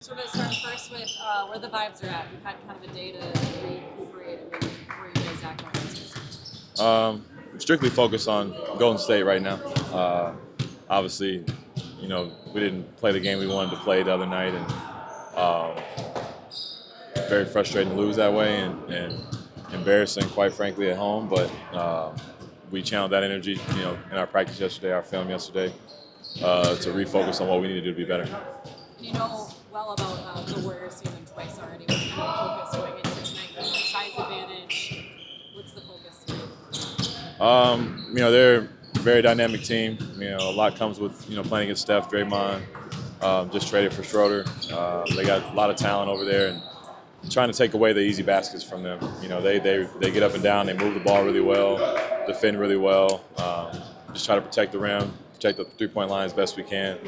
Sort of start first with where the vibes are at. We've had kind of a day to recuperate and where you guys at going into this. Strictly focused on Golden State right now. Obviously, we didn't play the game we wanted to play the other night, and very frustrating to lose that way, and embarrassing, quite frankly, at home. But we channeled that energy, in our practice yesterday, our film yesterday, to refocus on what we need to do to be better. You know well about the Warriors, seeing them twice already. What's kind of the focus going into tonight? The size advantage. What's the focus tonight? They're a very dynamic team. A lot comes with playing against Steph, Draymond. Just traded for Schroeder. They got a lot of talent over there, and trying to take away the easy baskets from them. They get up and down. They move the ball really well, defend really well. Just try to protect the rim, protect the three-point line as best we can,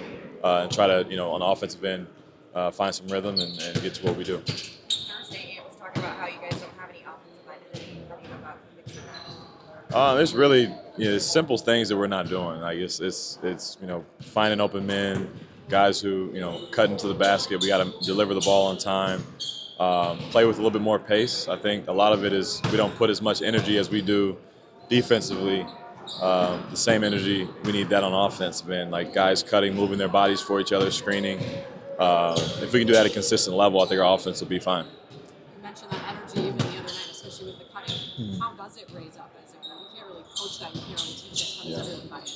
and try to on the offensive end find some rhythm and get to what we do. Thursday, it was talking about how you guys don't have any offensive identity. How do you go about fixing that? There's really simple things that we're not doing. Like it's finding open men, guys who cut into the basket. We got to deliver the ball on time. Play with a little bit more pace. I think a lot of it is we don't put as much energy as we do defensively. The same energy, we need that on offensive end. Like guys cutting, moving their bodies for each other, screening. If we can do that at a consistent level, I think our offense will be fine. You mentioned that energy even the other night, especially with the cutting. How does it raise up as a group? You can't really coach that. You can't really teach it. How does everyone buy it?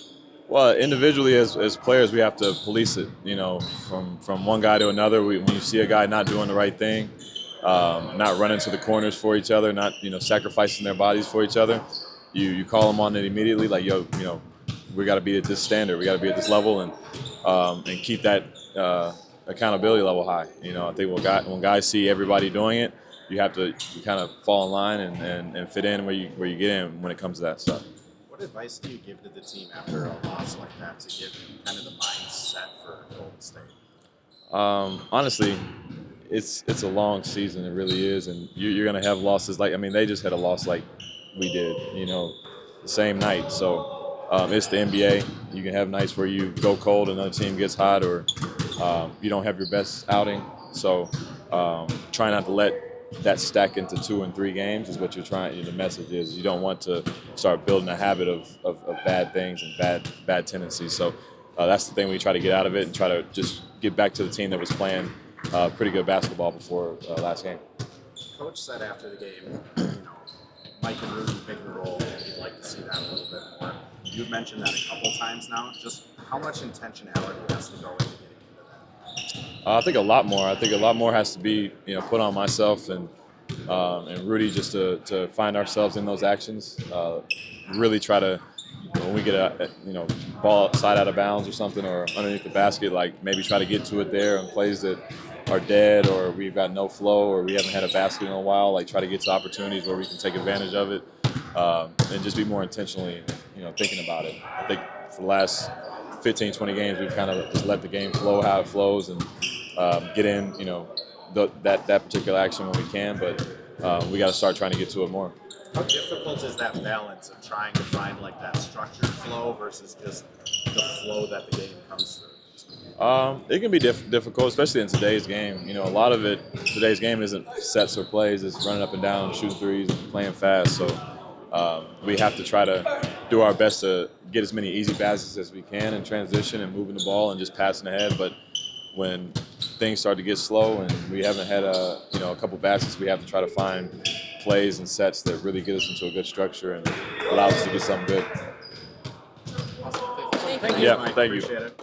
Well, individually as players, we have to police it. From one guy to another. When you see a guy not doing the right thing, not running to the corners for each other, not sacrificing their bodies for each other, you call them on it immediately. Like we got to be at this standard. We got to be at this level, and keep that accountability level high. I think when guys see everybody doing it, you have to kind of fall in line and fit in where you get in when it comes to that stuff. What advice do you give to the team after a loss like that to get kind of the mindset for Golden State? Honestly, it's a long season. It really is, and you're going to have losses. They just had a loss like we did, the same night. So it's the NBA. You can have nights where you go cold, another team gets hot, or you don't have your best outing. So try not to let that stack into 2 and 3 games is what you're trying. The message is you don't want to start building a habit of bad things and bad tendencies. So that's the thing we try to get out of it and try to just get back to the team that was playing pretty good basketball before last game. Coach said after the game, Mike and Rudy pick and roll. You'd like to see that a little bit more. You've mentioned that a couple times now. Just how much intentionality has to go into getting into that? I think a lot more. I think a lot more has to be put on myself and Rudy just to find ourselves in those actions. Really try to when we get a ball outside out of bounds or something or underneath the basket, like maybe try to get to it there on plays that are dead or we've got no flow or we haven't had a basket in a while. Like try to get to opportunities where we can take advantage of it and just be more intentionally thinking about it. I think for the last 15, 20 games, we've kind of just let the game flow how it flows and get in, that particular action when we can. But we got to start trying to get to it more. How difficult is that balance of trying to find like that structured flow versus just the flow that the game comes through? It can be difficult, especially in today's game. A lot of today's game isn't sets or plays. It's running up and down, shooting threes, and playing fast. So we have to try to do our best to get as many easy baskets as we can in transition and moving the ball and just passing ahead. But when things start to get slow and we haven't had a couple baskets, we have to try to find plays and sets that really get us into a good structure and allow us to get something good. Awesome. Thank you. Yeah, thank you. Appreciate it.